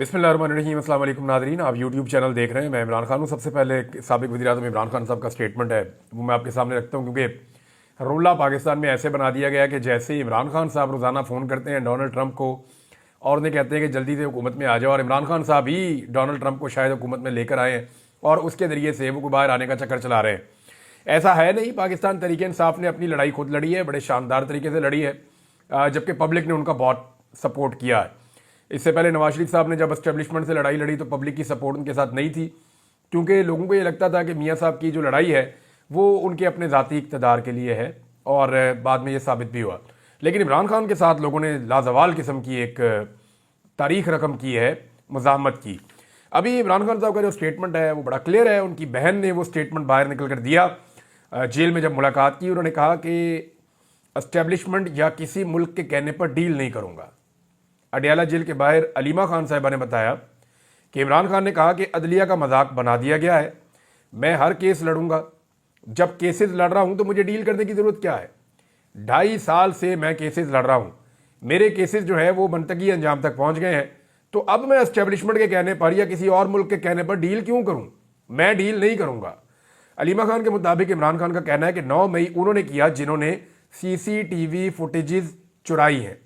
बिस्मिल्लाहिर्रहमानिर्रहीम। अस्सलाम वालेकुम नाज़रीन, आप यूट्यूब चैनल देख रहे हैं। मैं इमरान खान हूँ। सबसे पहले साबिक़ वज़ीर-ए-आज़म इमरान खान साहब का स्टेटमेंट है वो मैं आपके सामने रखता हूँ, क्योंकि रोला पाकिस्तान में ऐसे बना दिया गया कि जैसे ही इमरान खान साहब रोज़ाना फ़ोन करते हैं डोनाल्ड ट्रंप को और उन्हें कहते हैं कि जल्दी से हुकूमत में आ जाओ, और इमरान खान साहब ही डोनाल्ड ट्रंप को शायद हुकूमत में लेकर आए हैं और उसके ज़रिए से वो बाहर आने का चक्कर चला रहे हैं। ऐसा है नहीं। पाकिस्तान तहरीक इंसाफ ने अपनी लड़ाई खुद लड़ी है, बड़े शानदार तरीके से लड़ी है, जबकि पब्लिक ने उनका बहुत सपोर्ट किया है। इससे पहले नवाज शरीफ साहब ने जब एस्टेब्लिशमेंट से लड़ाई लड़ी तो पब्लिक की सपोर्ट उनके साथ नहीं थी, क्योंकि लोगों को ये लगता था कि मियाँ साहब की जो लड़ाई है वो उनके अपने ज़ाती इक़्तिदार के लिए है, और बाद में ये साबित भी हुआ। लेकिन इमरान खान के साथ लोगों ने लाजवाल किस्म की एक तारीख रकम की है, मुज़ाहमत की। अभी इमरान खान साहब का जो स्टेटमेंट है वो बड़ा क्लियर है। उनकी बहन ने वो स्टेटमेंट बाहर निकल कर दिया जेल में जब मुलाकात की। उन्होंने कहा कि एस्टेब्लिशमेंट या किसी मुल्क के कहने पर डील नहीं करूँगा। अडियाला जेल के बाहर अलीमा खान साहिबा ने बताया कि इमरान खान ने कहा कि अदलिया का मजाक बना दिया गया है, मैं हर केस लड़ूंगा, जब केसेस लड़ रहा हूं तो मुझे डील करने की ज़रूरत क्या है। 2.5 साल से मैं केसेस लड़ रहा हूं, मेरे केसेस जो है वो मंतकी अंजाम तक पहुंच गए हैं, तो अब मैं एस्टेब्लिशमेंट के कहने पर या किसी और मुल्क के कहने पर डील क्यों करूं, मैं डील नहीं करूंगा। अलीमा खान के मुताबिक इमरान खान का कहना है कि 9 मई उन्होंने किया जिन्होंने CCTV फुटेजेस चुराई हैं।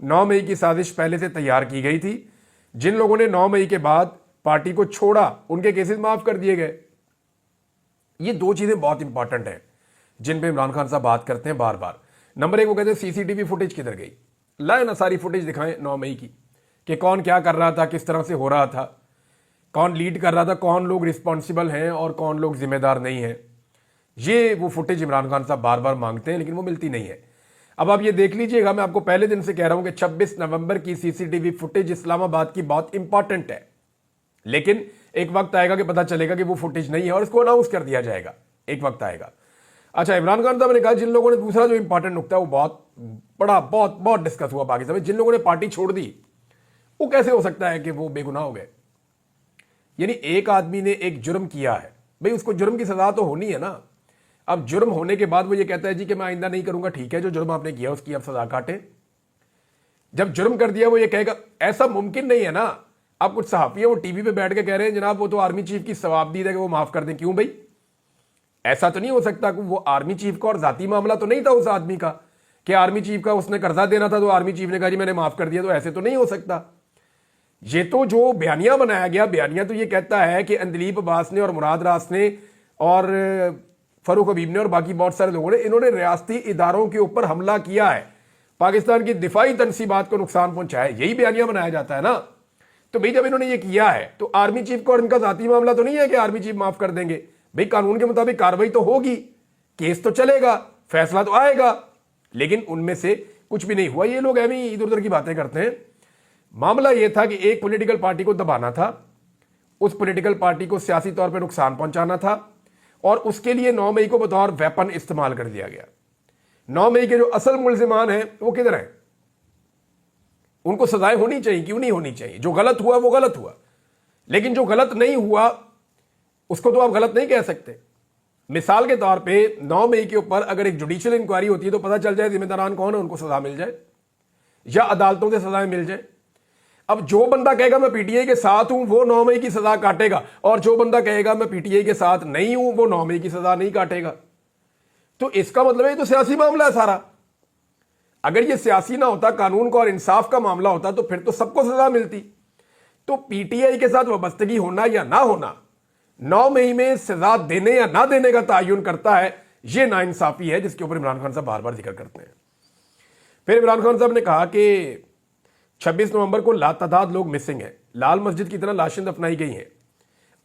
9 मई की साजिश पहले से तैयार की गई थी। जिन लोगों ने 9 मई के बाद पार्टी को छोड़ा उनके केसेस माफ कर दिए गए। ये 2 चीजें बहुत इंपॉर्टेंट हैं जिन पे इमरान खान साहब बात करते हैं बार बार। नंबर 1, वो कहते हैं CCTV फुटेज किधर गई, लाए ना सारी फुटेज दिखाएं 9 मई की, कि कौन क्या कर रहा था, किस तरह से हो रहा था, कौन लीड कर रहा था, कौन लोग रिस्पॉन्सिबल हैं और कौन लोग जिम्मेदार नहीं हैं। ये वो फुटेज इमरान खान साहब बार बार मांगते हैं, लेकिन वो मिलती नहीं है। अब आप ये देख लीजिएगा, मैं आपको पहले दिन से कह रहा हूं कि 26 नवंबर की CCTV फुटेज इस्लामाबाद की बहुत इंपॉर्टेंट है, लेकिन एक वक्त आएगा कि पता चलेगा कि वो फुटेज नहीं है और इसको अनाउंस कर दिया जाएगा, एक वक्त आएगा। अच्छा, इमरान खान साहब ने कहा, जिन लोगों ने, दूसरा जो इंपॉर्टेंट नुकता है वो बहुत बड़ा, बहुत डिस्कस हुआ पाकिस्तान में, जिन लोगों ने पार्टी छोड़ दी वो कैसे हो सकता है कि वो बेगुनाह हो गए। यानी एक आदमी ने एक जुर्म किया है, भाई उसको जुर्म की सजा तो होनी है ना। अब जुर्म होने के बाद वो ये कहता है जी कि मैं आइंदा नहीं करूंगा, ठीक है, जो जुर्म आपने किया उसकी अब सजा काटे। जब जुर्म कर दिया वो ये कहेगा, ऐसा मुमकिन नहीं है ना। अब कुछ सहाफी वो टीवी पे बैठ के कह रहे हैं जनाब वो तो आर्मी चीफ की सवाबदीद है कि वो माफ कर दें। क्यों भाई, ऐसा तो नहीं हो सकता कि वो आर्मी चीफ का और जाती मामला तो नहीं था उस आदमी का, कि आर्मी चीफ का उसने कर्जा देना था तो आर्मी चीफ ने कहा जी मैंने माफ कर दिया, तो ऐसे तो नहीं हो सकता। ये तो जो बयानिया बनाया गया, बयानिया तो ये कहता है कि अंदलीब अब्बास ने और मुराद रास ने और फरूक हबीब ने और बाकी बहुत सारे लोगों ने, इन्होंने रियासती इदारों के ऊपर हमला किया है, पाकिस्तान की दिफाई तनसीबात को नुकसान पहुंचाया है, यही बयानिया बनाया जाता है ना। तो भाई जब इन्होंने ये किया है तो आर्मी चीफ को और इनका जाती मामला तो नहीं है कि आर्मी चीफ माफ कर देंगे। भाई कानून के मुताबिक कार्रवाई तो होगी, केस तो चलेगा, फैसला तो आएगा, लेकिन उनमें से कुछ भी नहीं हुआ। ये लोग ऐਵੇਂ इधर उधर की बातें करते हैं। मामला यह था कि एक पॉलिटिकल पार्टी को दबाना था, उस पॉलिटिकल पार्टी को सियासी तौर पर नुकसान पहुंचाना था, और उसके लिए 9 मई को बतौर वेपन इस्तेमाल कर दिया गया। 9 मई के जो असल मुल्जिमान हैं वो किधर हैं, उनको सजाएं होनी चाहिए, क्यों नहीं होनी चाहिए। जो गलत हुआ वो गलत हुआ, लेकिन जो गलत नहीं हुआ उसको तो आप गलत नहीं कह सकते। मिसाल के तौर पे 9 मई के ऊपर अगर एक जुडिशियल इंक्वायरी होती है तो पता चल जाए जिम्मेदारान कौन है, उनको सजा मिल जाए या अदालतों से सजाएं मिल जाए। अब जो बंदा कहेगा मैं पीटीआई के साथ हूं वो 9 मई की सजा काटेगा, और जो बंदा कहेगा मैं पीटीआई के साथ नहीं हूं वो 9 मई की सजा नहीं काटेगा। तो इसका मतलब है तो सियासी मामला है सारा। अगर ये सियासी ना होता, कानून का और इंसाफ का मामला होता, तो फिर तो सबको सजा मिलती। तो पीटीआई के साथ वाबस्तगी होना या ना होना 9 मई में सजा देने या ना देने का तयन करता है। यह नाइंसाफी है जिसके ऊपर इमरान खान साहब बार बार जिक्र करते हैं। फिर इमरान खान साहब ने कहा कि 26 नवंबर को लातादाद लोग मिसिंग हैं, लाल मस्जिद की तरह लाशें दफनाई गई हैं।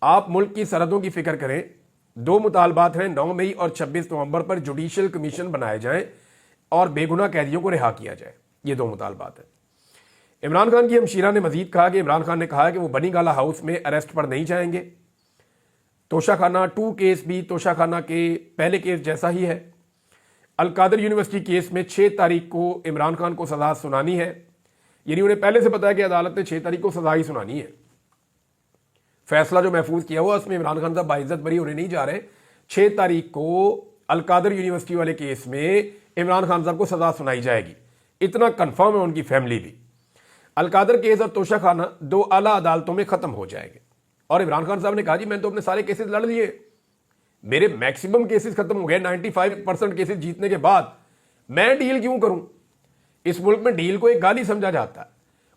आप मुल्क की सरहदों की फिक्र करें। 2 मुतालबात हैं, 9 मई और 26 नवंबर पर जुडिशियल कमीशन बनाए जाएं और बेगुनाह कैदियों को रिहा किया जाए। ये 2 मुतालबात हैं। इमरान खान की हमशीरा ने मजीद कहा कि इमरान खान ने कहा कि वो बनी गाला हाउस में अरेस्ट पर नहीं जाएंगे। तोशाखाना 2 केस भी तोशाखाना के पहले केस जैसा ही है। अलकादर यूनिवर्सिटी केस में 6 तारीख को इमरान खान को सजा सुनानी है, यानी उन्हें पहले से पता है कि अदालत ने 6 तारीख को सजा ही सुनानी है। फैसला जो महफूज किया हुआ उसमें इमरान खान साहब बाइज्जत बरी होने नहीं जा रहे। 6 तारीख को अलकादर यूनिवर्सिटी वाले केस में इमरान खान साहब को सजा सुनाई जाएगी, इतना कंफर्म है उनकी फैमिली भी। अलकादर केस और तोशा खाना 2 आला अदालतों में खत्म हो जाएंगे। और इमरान खान साहब ने कहा जी मैंने तो अपने सारे केसेस लड़ लिए, मेरे मैक्सिमम केसेस खत्म हो गए, 95% केसेस जीतने के बाद मैं डील क्यों करूं। इस मुल्क में डील को एक गाली समझा जाता है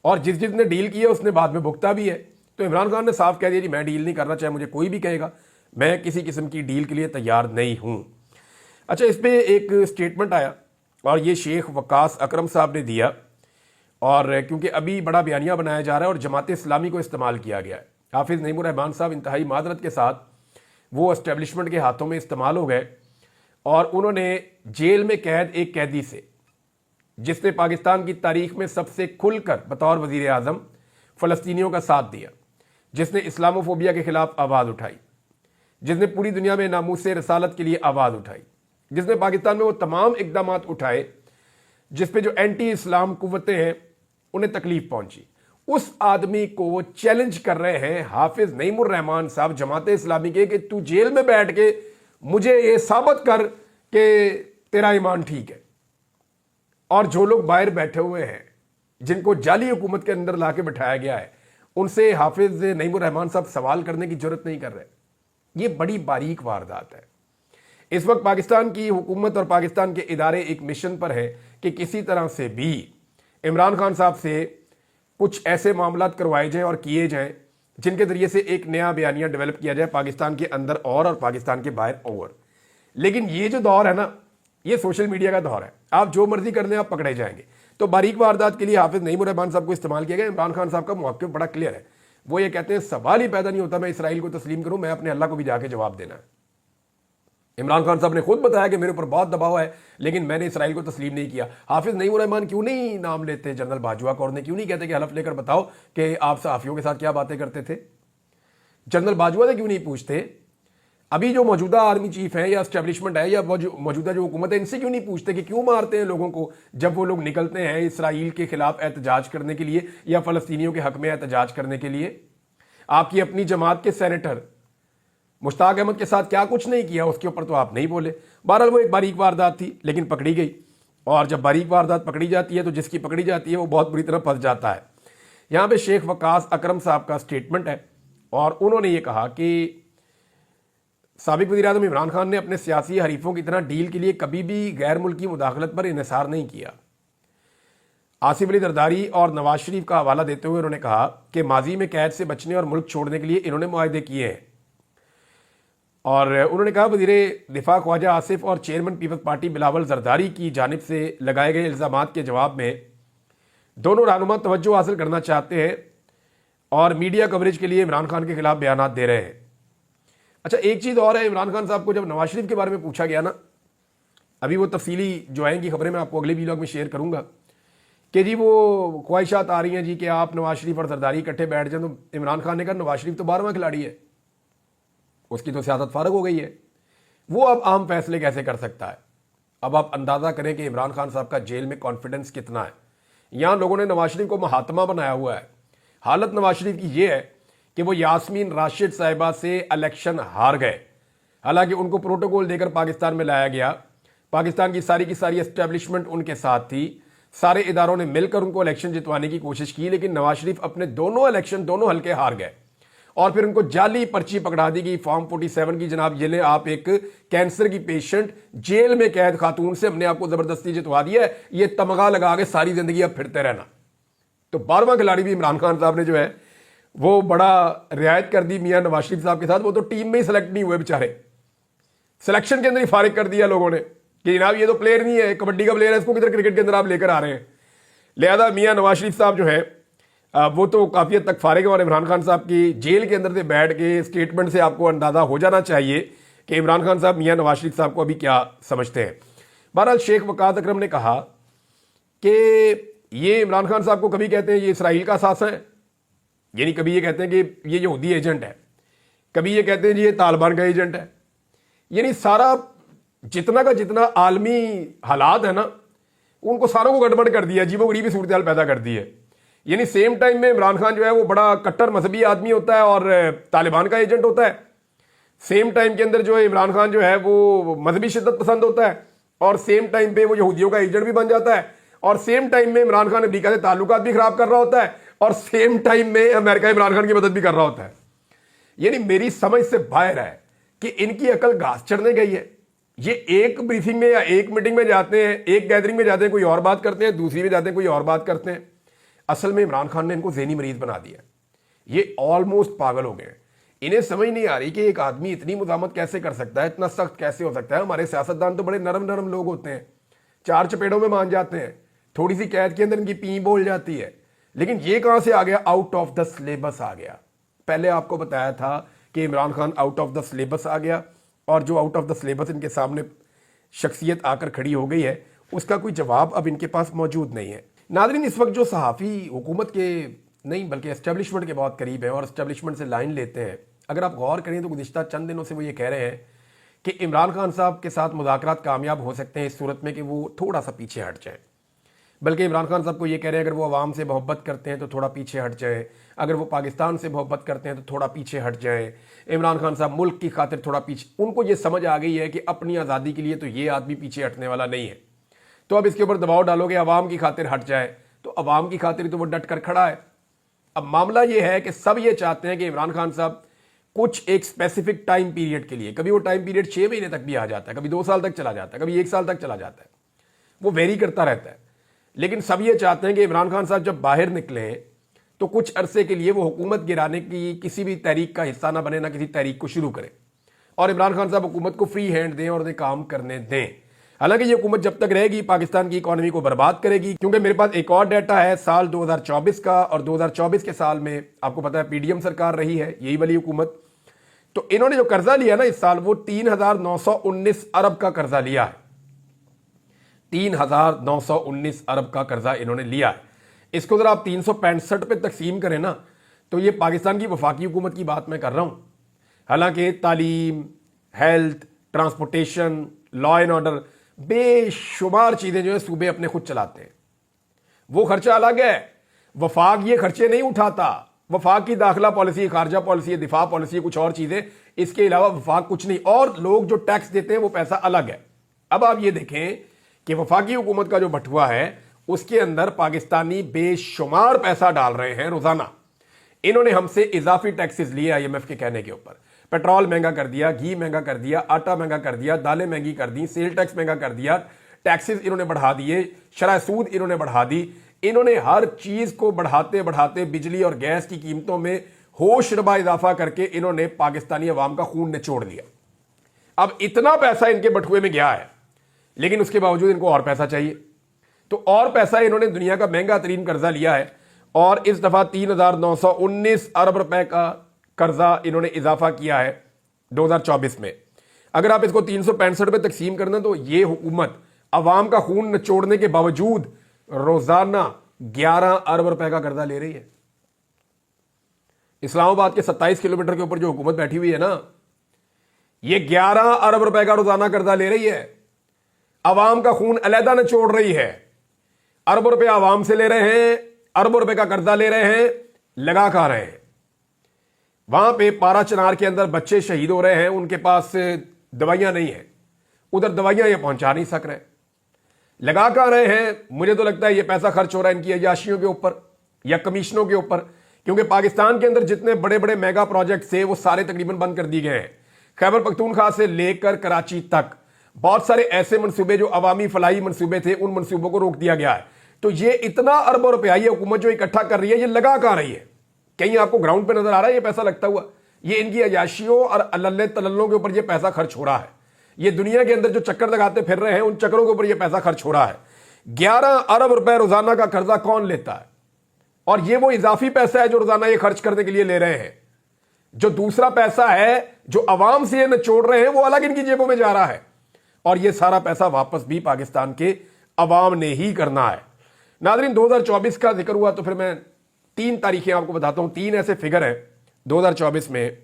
और जिसने डील की है उसने बाद में भुगता भी है। तो इमरान खान ने साफ कह दिया जी मैं डील नहीं करना, चाहे मुझे कोई भी कहेगा, मैं किसी किस्म की डील के लिए तैयार नहीं हूं। अच्छा, इस पे एक स्टेटमेंट आया और ये शेख वकास अकरम साहब ने दिया, और क्योंकि अभी बड़ा बयानिया बनाया जा रहा है और जमात इस्लामी को इस्तेमाल किया गया है। हाफिज नईमुर रहमान साहब इंतहाई मादरत के साथ वो एस्टेब्लिशमेंट के हाथों में इस्तेमाल हो गए और उन्होंने जेल में कैद एक कैदी से, जिसने पाकिस्तान की तारीख में सबसे खुलकर बतौर वजीर आजम फ़लस्तीनियों का साथ दिया, जिसने इस्लामोफोबिया के खिलाफ आवाज़ उठाई, जिसने पूरी दुनिया में नामूस रसालत के लिए आवाज़ उठाई, जिसने पाकिस्तान में वो तमाम इकदाम उठाए जिस पे जो एंटी इस्लाम कुव्वतें हैं उन्हें तकलीफ पहुंची, उस आदमी को वो चैलेंज कर रहे हैं हाफिज नईमुर रहमान साहब जमात इस्लामी के कि तू जेल में बैठ के मुझे ये साबित कर कि तेरा ईमान ठीक है। और जो लोग बाहर बैठे हुए हैं जिनको जाली हुकूमत के अंदर ला के बिठाया गया है, उनसे हाफिज नईमुर रहमान साहब सवाल करने की जरूरत नहीं कर रहे। ये बड़ी बारीक वारदात है। इस वक्त पाकिस्तान की हुकूमत और पाकिस्तान के इदारे एक मिशन पर है कि किसी तरह से भी इमरान खान साहब से कुछ ऐसे मामलात करवाए जाएं और किए जाएं जिनके जरिए से एक नया बयानिया डेवलप किया जाए पाकिस्तान के अंदर और पाकिस्तान के बाहर और। लेकिन ये जो दौर है ना, ये सोशल मीडिया का दौर है, आप जो मर्जी कर लें आप पकड़े जाएंगे। तो बारीक वारदात के लिए हाफिज नईमुर रहमान साहब को इस्तेमाल किया गया। इमरान खान साहब का मौक़िफ़ बड़ा क्लियर है, वो ये कहते हैं सवाल ही पैदा नहीं होता मैं इसराइल को तस्लीम करूं, मैं अपने अल्लाह को भी जाके जवाब देना है। इमरान खान साहब ने खुद बताया कि मेरे ऊपर बहुत दबाव है लेकिन मैंने इसराइल को तस्लीम नहीं किया। हाफिज नईमुर रहमान क्यों नहीं नाम लेते जनरल बाजवा को, और ने क्यों नहीं कहते कि हलफ लेकर बताओ कि आप सहाफियों के साथ क्या बातें करते थे। जनरल बाजवा से क्यों नहीं पूछते, अभी जो मौजूदा आर्मी चीफ है या एस्टेब्लिशमेंट है या मौजूदा जो हुकूमत है, इनसे क्यों नहीं पूछते कि क्यों मारते हैं लोगों को जब वो लोग निकलते हैं इसराइल के खिलाफ एहतजाज करने के लिए या फलस्तीनियों के हक में एहतजाज करने के लिए। आपकी अपनी जमात के सेनेटर मुश्ताक अहमद के साथ क्या कुछ नहीं किया, उसके ऊपर तो आप नहीं बोले। बहरहाल वो एक बारीक वारदात थी लेकिन पकड़ी गई, और जब बारीक वारदात पकड़ी जाती है तो जिसकी पकड़ी जाती है वो बहुत बुरी तरह फंस जाता है। यहाँ पे शेख वकास अकरम साहब का स्टेटमेंट है और उन्होंने ये कहा कि साबिक वज़ीर-ए-आज़म इमरान खान ने अपने सियासी हरीफों की तरह डील के लिए कभी भी गैर मुल्की मुदाखलत पर इन्हिसार नहीं किया। आसिफ अली जरदारी और नवाज शरीफ का हवाला देते हुए उन्होंने कहा कि माजी में कैद से बचने और मुल्क छोड़ने के लिए इन्होंने मुआहदे किए हैं। और उन्होंने कहा वज़ीर दिफा ख्वाजा आसिफ और चेयरमैन पीपल्स पार्टी बिलावल जरदारी की जानिब से लगाए गए इल्ज़ामात के जवाब में दोनों रहनुमा तवज्जो हासिल करना चाहते हैं और मीडिया कवरेज के लिए इमरान खान के खिलाफ बयानात दे रहे हैं। अच्छा, एक चीज़ और है, इमरान खान साहब को जब नवाज शरीफ के बारे में पूछा गया ना, अभी वो तफसीली जो आएंगी खबरें मैं आपको अगले वीडियो में शेयर करूंगा कि जी वो ख्वाहिशात आ रही हैं जी कि आप नवाज शरीफ और जरदारी इकट्ठे बैठ जाएं, तो इमरान खान ने कहा नवाज शरीफ तो 12वां खिलाड़ी है, उसकी तो सियासत फारग हो गई है, वो अब आम फैसले कैसे कर सकता है। अब आप अंदाज़ा करें कि इमरान खान साहब का जेल में कॉन्फिडेंस कितना है। यहाँ लोगों ने नवाज शरीफ को महात्मा बनाया हुआ है। हालत नवाज शरीफ की ये है कि वो यास्मीन राशिद साहिबा से इलेक्शन हार गए, हालांकि उनको प्रोटोकॉल देकर पाकिस्तान में लाया गया, पाकिस्तान की सारी एस्टेब्लिशमेंट उनके साथ थी, सारे इदारों ने मिलकर उनको इलेक्शन जितवाने की कोशिश की, लेकिन नवाज शरीफ अपने दोनों इलेक्शन दोनों हल्के हार गए और फिर उनको जाली पर्ची पकड़ा दी गई फॉर्म 47 की। जनाब ये आप एक कैंसर की पेशेंट जेल में कैद खातून से अपने आप को जबरदस्ती जितवा दिया है, ये तमगा लगा के सारी जिंदगी अब फिरते रहना। तो 12वां खिलाड़ी भी इमरान खान साहब ने जो है वो बड़ा रियायत कर दी मियां नवाज शरीफ साहब के साथ। वो तो टीम में ही सिलेक्ट नहीं हुए बेचारे, सिलेक्शन के अंदर ही फारिग कर दिया लोगों ने कि जनाब ये तो प्लेयर नहीं है, कबड्डी का प्लेयर है, इसको किधर क्रिकेट के अंदर आप लेकर आ रहे हैं। लिहाजा मियां नवाज शरीफ साहब जो है वो तो काफ़ी हद तक फारिग है और इमरान खान साहब की जेल के अंदर से बैठ के स्टेटमेंट से आपको अंदाज़ा हो जाना चाहिए कि इमरान खान साहब मियां नवाज शरीफ साहब को अभी क्या समझते हैं। बहरहाल शेख वकास अकरम ने कहा कि ये इमरान खान साहब को कभी कहते हैं ये इसराइल का असासा है, यानी कभी ये कहते हैं कि ये यहूदी एजेंट है, कभी ये कहते हैं जी ये तालिबान का एजेंट है। यानी सारा जितना का जितना आलमी हालात है ना, उनको सारों को गड़बड़ कर दिया, अजीबो गरीबी सूरत हाल पैदा कर दी है। यानी सेम टाइम में इमरान खान जो है वो बड़ा कट्टर मजहबी आदमी होता है और तालिबान का एजेंट होता है, सेम टाइम के अंदर जो है इमरान खान जो है वो मजहबी शिद्दत पसंद होता है और सेम टाइम पे वो यहूदियों का एजेंट भी बन जाता है और सेम टाइम में इमरान खान अमेरिका से ताल्लुकात भी खराब कर रहा होता है और सेम टाइम में अमेरिका इमरान खान की मदद भी कर रहा होता है। यानी मेरी समझ से बाहर है कि इनकी अकल घास चढ़ने गई है। ये एक ब्रीफिंग में या एक मीटिंग में जाते हैं, एक गैदरिंग में जाते हैं, कोई और बात करते हैं, दूसरी में जाते हैं, कोई और बात करते हैं। असल में इमरान खान ने इनको ज़हनी मरीज बना दिया। ये ऑलमोस्ट पागल हो गए। इन्हें समझ नहीं आ रही कि एक आदमी इतनी मुजामत कैसे कर सकता है, इतना सख्त कैसे हो सकता है। हमारे सियासतदान तो बड़े नरम नरम लोग होते हैं, चार चपेड़ों में मान जाते हैं, थोड़ी सी कैद के अंदर इनकी पी बोल जाती है। लेकिन ये कहां से आ गया? आउट ऑफ द सिलेबस आ गया। पहले आपको बताया था कि Imran Khan out of the syllabus आ गया, और जो आउट ऑफ द सिलेबस इनके सामने शख्सियत आकर खड़ी हो गई है, उसका कोई जवाब अब इनके पास मौजूद नहीं है। नाज़रीन, इस वक्त जो सहाफ़ी हुकूमत के नहीं बल्कि एस्टेब्लिशमेंट के बहुत करीब है और एस्टेब्लिशमेंट से लाइन लेते हैं, अगर आप गौर करें तो गुज़िश्ता चंद दिनों से वो ये कह रहे हैं कि इमरान खान साहब के साथ मुज़ाकरात कामयाब हो सकते हैं इस सूरत में कि वो थोड़ा सा पीछे हट जाए। बल्कि इमरान खान साहब को ये कह रहे हैं अगर वो अवाम से मोहब्बत करते हैं तो थोड़ा पीछे हट जाए, अगर वो पाकिस्तान से मोहब्बत करते हैं तो थोड़ा पीछे हट जाए। इमरान खान साहब मुल्क की खातिर थोड़ा पीछे, उनको ये समझ आ गई है कि अपनी आज़ादी के लिए तो ये आदमी पीछे हटने वाला नहीं है। तो अब इसके ऊपर दबाव डालोगे अवाम की खातिर हट जाए, तो अवाम की खातिर तो वो डट कर खड़ा है। अब मामला ये है कि सब ये चाहते हैं कि इमरान खान साहब कुछ एक स्पेसिफिक टाइम पीरियड के लिए, कभी वो टाइम पीरियड 6 महीने तक भी आ जाता है, कभी 2 साल तक चला जाता है, कभी 1 साल तक चला जाता है, वो वेरी करता रहता है। लेकिन सब ये चाहते हैं कि इमरान खान साहब जब बाहर निकले तो कुछ अरसे के लिए वो हुकूमत गिराने की किसी भी तहरीक का हिस्सा ना बने, ना किसी तहरीक को शुरू करें, और इमरान खान साहब हुकूमत को फ्री हैंड दें और उन्हें काम करने दें। हालांकि ये हुकूमत जब तक रहेगी पाकिस्तान की इकॉनमी को बर्बाद करेगी, क्योंकि मेरे पास एक और डाटा है साल 2024 का, और 2024 के साल में आपको पता है पीडीएम सरकार रही है, यही वाली हुकूमत। तो इन्होंने जो कर्जा लिया ना इस साल, वो 3,919 अरब का कर्जा लिया है। 3,919 अरब का कर्जा इन्होंने लिया है। इसको अगर आप 365 पे तकसीम करें ना, तो ये पाकिस्तान की वफाकी हुकूमत की बात मैं कर रहा हूं। हालांकि तालीम, health, transportation, law and order, बेशुमार चीजें जो है सूबे अपने खुद चलाते हैं, वो खर्चा अलग है। वफाक ये खर्चे नहीं उठाता। वफाक की दाखिला पॉलिसी, खारजा पॉलिसी, दिफा पॉलिसी, कुछ और चीजें, इसके अलावा वफाक कुछ नहीं। और लोग जो टैक्स देते हैं वो पैसा अलग है। अब आप ये देखें कि वफाकी हुकूमत का जो बटुआ है उसके अंदर पाकिस्तानी बेशुमार पैसा डाल रहे हैं रोजाना। इन्होंने हमसे इजाफी टैक्सेस लिए IMF के कहने के ऊपर। पेट्रोल महंगा कर दिया, घी महंगा कर दिया, आटा महंगा कर दिया, दालें महंगी कर दी, सेल टैक्स महंगा कर दिया, टैक्सेस इन्होंने बढ़ा दिए, शरह सूद इन्होंने बढ़ा दी। इन्होंने हर चीज को बढ़ाते बढ़ाते बिजली और गैस की कीमतों में होश रबा इजाफा करके इन्होंने पाकिस्तानी अवाम का खून निचोड़ लिया। अब इतना पैसा इनके बटुए में गया है, लेकिन उसके बावजूद इनको और पैसा चाहिए। तो और पैसा इन्होंने दुनिया का महंगा तरीन कर्जा लिया है, और इस दफा 3,919 अरब रुपए का कर्जा इन्होंने इजाफा किया है 2024 में। अगर आप इसको 365 पे तकसीम करना, तो ये हुकूमत अवाम का खून निचोड़ने के बावजूद रोजाना 11 अरब रुपए का कर्जा ले रही है। इस्लामाबाद के 27 किलोमीटर के ऊपर जो हुकूमत बैठी हुई है ना, ये 11 अरब रुपए का रोजाना कर्जा ले रही है। अवाम का खून अलहदा निचोड़ रही है। अरबों रुपया अवाम से ले रहे हैं, अरबों रुपए का कर्जा ले रहे हैं, लगा खा रहे हैं। वहां पे पारा चिनार के अंदर बच्चे शहीद हो रहे हैं, उनके पास दवाइयां नहीं है, उधर दवाइयां ये पहुंचा नहीं सक रहे, लगा कर रहे हैं। मुझे तो लगता है ये पैसा खर्च हो रहा है इनकी अयाशियों के ऊपर या कमीशनों के ऊपर, क्योंकि पाकिस्तान के अंदर जितने बड़े बड़े मेगा प्रोजेक्ट थे वो सारे तकरीबन बंद कर दिए गए हैं। खैबर पख्तूनख्वा से लेकर कराची तक बहुत सारे ऐसे मंसूबे जो अवामी फलाई मंसूबे थे, उन मंसूबों को रोक दिया गया है। तो ये इतना अरबों रुपया ये हुकूमत जो इकट्ठा कर रही है, ये लगा कर रही है। कहीं आपको ग्राउंड पे नजर आ रहा है ये पैसा लगता हुआ? ये इनकी अयाशियों और अल्ले तल्लों के ऊपर ये पैसा खर्च हो रहा है। ये दुनिया के अंदर जो चक्कर लगाते फिर रहे हैं, उन चक्करों के ऊपर ये पैसा खर्च हो रहा है। 11 अरब रुपए रोजाना का कर्जा कौन लेता है? और ये वो इजाफी पैसा है जो रोजाना ये खर्च करने के लिए ले रहे हैं। जो दूसरा पैसा है जो अवाम से ये निचोड़ रहे हैं, वो अलग इनकी जेबों में जा रहा है, और ये सारा पैसा वापस भी पाकिस्तान के अवाम ने ही करना है। नाज़रीन, 2024 का जिक्र हुआ तो फिर मैं 3 तारीखें आपको बताता हूं। 3 ऐसे फिगर हैं 2024 में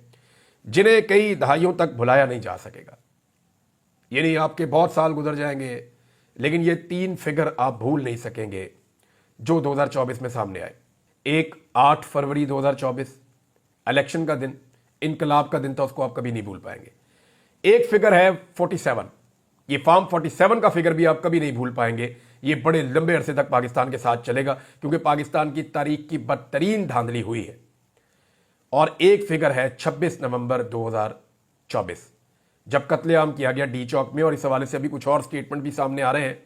जिन्हें कई दहाइयों तक भुलाया नहीं जा सकेगा। यानी आपके बहुत साल गुजर जाएंगे, लेकिन ये 3 फिगर आप भूल नहीं सकेंगे जो 2024 में सामने आए। एक 8 फरवरी 2024, इलेक्शन का दिन, इनकलाब का दिन था, उसको आप कभी नहीं भूल पाएंगे। एक फिगर है 47, ये फॉर्म 47 का फिगर भी आप कभी नहीं भूल पाएंगे ये बड़े लंबे अरसे तक पाकिस्तान के साथ चलेगा, क्योंकि पाकिस्तान की तारीख की बदतरीन धांधली हुई है। और एक फिगर है 26 नवंबर 2024, जब कत्लेआम किया गया डी चौक में। और इस हवाले से अभी कुछ और स्टेटमेंट भी सामने आ रहे हैं।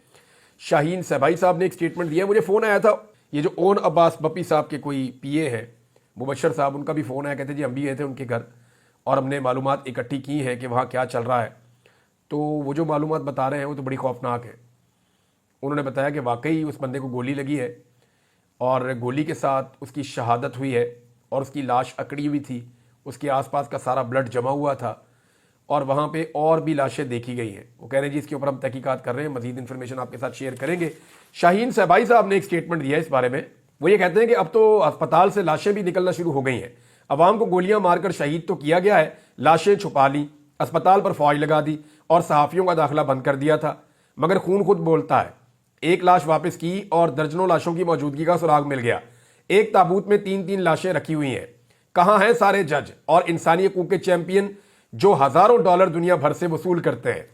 शाहीन सहबाई साहब ने एक स्टेटमेंट दिया, मुझे फ़ोन आया था, ये जो ओन अब्बास बप्पी साहब के कोई पीए हैं मुबशर साहब, उनका भी फ़ोन आया, कहते जी हम भी गए थे उनके घर और हमने मालूमात इकट्ठी की है कि वहाँ क्या चल रहा है। तो वो जो मालूमात बता रहे हैं वो तो बड़ी खौफनाक है। उन्होंने बताया कि वाकई उस बंदे को गोली लगी है और गोली के साथ उसकी शहादत हुई है और उसकी लाश अकड़ी हुई थी, उसके आसपास का सारा ब्लड जमा हुआ था और वहाँ पे और भी लाशें देखी गई हैं। वो कह रहे हैं जी इसके ऊपर हम तहकीकात कर रहे हैं, मजीद इन्फॉर्मेशन आपके साथ शेयर करेंगे। शाहीन सहबाई साहब ने एक स्टेटमेंट दिया है इस बारे में। वो ये कहते हैं कि अब तो अस्पताल से लाशें भी निकलना शुरू हो गई हैं। अवाम को गोलियां मारकर शहीद तो किया गया है, लाशें छुपा ली, अस्पताल पर फौज लगा दी और सहाफ़ियों का दाखिला बंद कर दिया था, मगर खून खुद बोलता है। एक लाश वापस की और दर्जनों लाशों की मौजूदगी का सुराग मिल गया। एक ताबूत में 3-3 लाशें रखी हुई हैं। कहाँ हैं सारे जज और इंसानी हकूक के चैंपियन जो हज़ारों डॉलर दुनिया भर से वसूल करते हैं?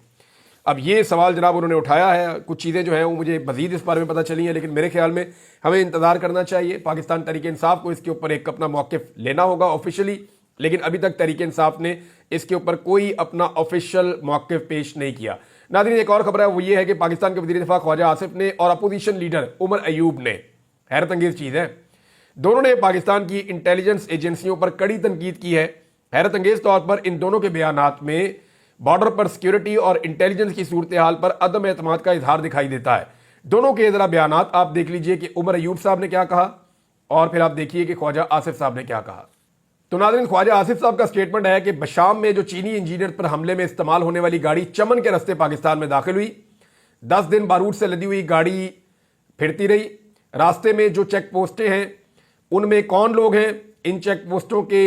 अब ये सवाल जनाब उन्होंने उठाया है। कुछ चीज़ें जो हैं वो मुझे मज़ीद इस बारे में पता चली हैं, लेकिन मेरे ख्याल में हमें इंतज़ार करना चाहिए। पाकिस्तान तहरीक इंसाफ को इसके ऊपर एक अपना मौक़िफ़ लेना होगा ऑफिशियली, लेकिन अभी तक तहरीक इंसाफ ने इसके ऊपर कोई अपना ऑफिशियल मौक़िफ़ पेश नहीं किया। नाज़रीन, एक और खबर है, वो ये है कि पाकिस्तान के वज़ीर दिफ़ा ख्वाजा आसिफ ने और अपोजिशन लीडर उमर अयूब ने, हैरत अंगेज़ चीज़ है, दोनों ने पाकिस्तान की इंटेलिजेंस एजेंसियों पर कड़ी तनकीद की है। हैरत अंगेज़ तौर पर इन दोनों के बयानात में बॉर्डर पर सिक्योरिटी और इंटेलिजेंस की सूरत हाल पर अदम एतमाद का इजहार दिखाई देता है। दोनों के जरा बयानात आप देख लीजिए कि उमर अयूब साहब ने क्या कहा और फिर आप देखिए कि ख्वाजा आसिफ साहब ने क्या कहा। तो नाज़रीन, ख्वाजा आसिफ साहब का स्टेटमेंट है कि बशाम में जो चीनी इंजीनियर पर हमले में इस्तेमाल होने वाली गाड़ी चमन के रास्ते पाकिस्तान में दाखिल हुई। 10 दिन बारूद से लदी हुई गाड़ी फिरती रही। रास्ते में जो चेक पोस्टें हैं उनमें कौन लोग हैं, इन चेक पोस्टों के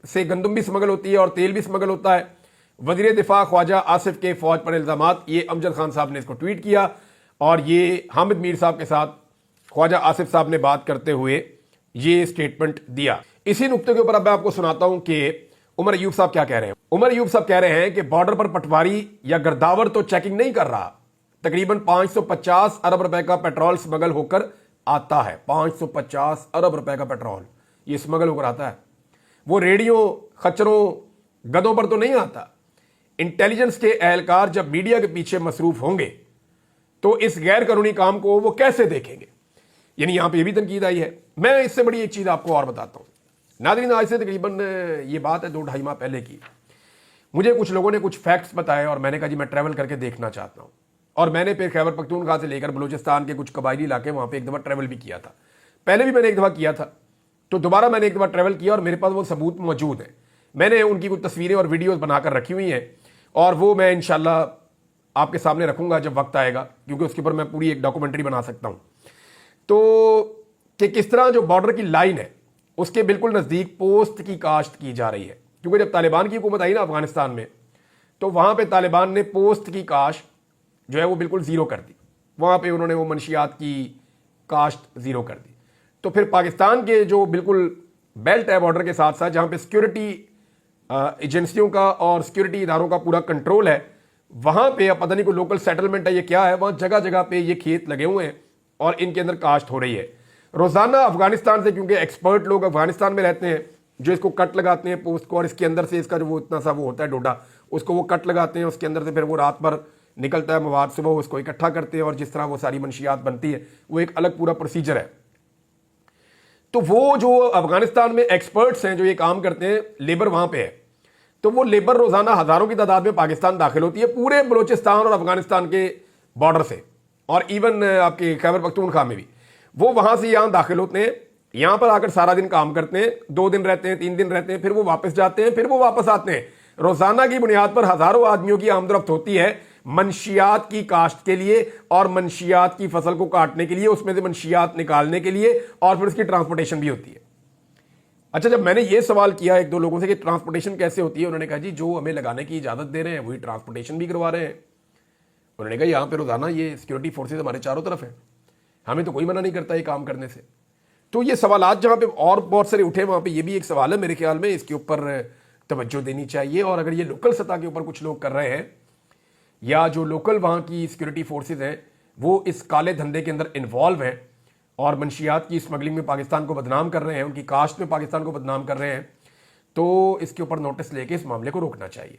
से गंदम भी स्मगल होती है और तेल भी स्मगल होता है। वज़ीर दिफा ख्वाजा आसिफ के फौज पर इल्ज़ामात, ये अमजद खान साहब ने इसको ट्वीट किया और ये हामिद मीर साहब के साथ ख्वाजा आसिफ साहब ने बात करते हुए ये स्टेटमेंट दिया। इसी नुक्ते के ऊपर अब मैं आपको सुनाता हूं कि उमर अयूब साहब क्या कह रहे हैं। उमर अयूब साहब कह रहे हैं कि बॉर्डर पर पटवारी या गर्दावर तो चेकिंग नहीं कर रहा, तकरीबन 550 अरब रुपए का पेट्रोल स्मगल होकर आता है। 550 अरब रुपए का पेट्रोल ये स्मगल होकर आता है। वो रेडियो, खच्चरों, गधों पर तो नहीं आता। इंटेलिजेंस के एहलकार जब मीडिया के पीछे मसरूफ होंगे तो इस गैर कानूनी काम को वो कैसे देखेंगे? यानी यहां पे भी तनकीद आई है। मैं इससे बड़ी एक चीज आपको और बताता हूं नाज़रीन, आज से तकरीबन ये बात है 2-2.5 माह पहले की। मुझे कुछ लोगों ने कुछ फैक्ट्स बताए और मैंने कहा जी मैं ट्रैवल करके देखना चाहता हूं। और मैंने फिर खैबर पख्तूनख्वा से लेकर बलूचिस्तान के कुछ कबायली इलाके वहां पर एक दफ़ा ट्रैवल भी किया था। पहले भी मैंने एक दफ़ा किया था, तो दोबारा मैंने एक दफ़ा ट्रैवल किया और मेरे पास वो सबूत मौजूद है। मैंने उनकी कुछ तस्वीरें और वीडियोज़ बनाकर रखी हुई हैं और वो मैं इंशाल्लाह आपके सामने रखूंगा जब वक्त आएगा, क्योंकि उसके ऊपर मैं पूरी एक डॉक्यूमेंट्री बना सकता हूं। तो कि किस तरह जो बॉर्डर की लाइन है उसके बिल्कुल नज़दीक पोस्ट की काश्त की जा रही है, क्योंकि जब तालिबान की हुकूमत आई ना अफगानिस्तान में, तो वहां पे तालिबान ने पोस्ट की काश्त जो है वो बिल्कुल ज़ीरो कर दी। वहां पे उन्होंने वो मंशियात की काश्त ज़ीरो कर दी। तो फिर पाकिस्तान के जो बिल्कुल बेल्ट है बॉर्डर के साथ साथ, जहां पे सिक्योरिटी एजेंसियों का और सिक्योरिटी इदारों का पूरा कंट्रोल है, वहां पे अब पता नहीं कोई लोकल सेटलमेंट है ये क्या है, वहां जगह जगह पे ये खेत लगे हुए हैं और इनके अंदर काश्त हो रही है रोजाना अफगानिस्तान से, क्योंकि एक्सपर्ट लोग अफगानिस्तान में रहते हैं जो इसको कट लगाते हैं पोस्ट को, और इसके अंदर से इसका जो वो इतना सा वो होता है डोडा, उसको वो कट लगाते हैं, उसके अंदर से फिर वो रात भर निकलता है मवाद, सुबह उसको इकट्ठा करते हैं और जिस तरह वो सारी मंशियात बनती है वो एक अलग पूरा प्रोसीजर है। तो वो जो अफगानिस्तान में एक्सपर्ट्स हैं जो ये काम करते हैं, लेबर वहां पे है, तो वो लेबर रोजाना हजारों की तादाद में पाकिस्तान दाखिल होती है पूरे बलूचिस्तान और अफगानिस्तान के बॉर्डर से, और इवन आपके खैबर पख्तूनख्वा में भी वो वहां से यहां दाखिल होते हैं, यहां पर आकर सारा दिन काम करते हैं, 2 दिन रहते हैं, 3 दिन रहते हैं, फिर वो वापस जाते हैं, फिर वो वापस आते हैं। रोजाना की बुनियाद पर हजारों आदमियों की आमदरफ्त होती है मंशियात की काश्त के लिए और मंशियात की फसल को काटने के लिए, उसमें से मंशियात निकालने के लिए, और फिर उसकी ट्रांसपोर्टेशन भी होती है। अच्छा, जब मैंने ये सवाल किया 1-2 लोगों से कि ट्रांसपोर्टेशन कैसे होती है, उन्होंने कहा जी जो हमें लगाने की इजाजत दे रहे हैं वही ट्रांसपोर्टेशन भी करवा रहे हैं। उन्होंने कहा यहाँ पे रोजाना ये सिक्योरिटी फोर्सेज हमारे चारों तरफ है, हमें तो कोई मना नहीं करता ये काम करने से। तो ये सवाल जहाँ पे और बहुत सारे उठे, वहाँ पे ये भी एक सवाल है मेरे ख्याल में, इसके ऊपर तवज्जो देनी चाहिए। और अगर ये लोकल सतह के ऊपर कुछ लोग कर रहे हैं या जो लोकल वहाँ की सिक्योरिटी फोर्सेज हैं वो इस काले धंधे के अंदर इन्वॉल्व हैं और मंशियात की स्मगलिंग में पाकिस्तान को बदनाम कर रहे हैं, उनकी कास्ट में पाकिस्तान को बदनाम कर रहे हैं, तो इसके ऊपर नोटिस लेके इस मामले को रोकना चाहिए।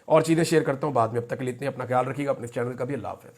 और चीज़ें शेयर करता हूँ बाद में, अब तक के लिए इतने, अपना ख्याल रखिएगा, अपने चैनल का भी। अल्लाह हाफ़िज़।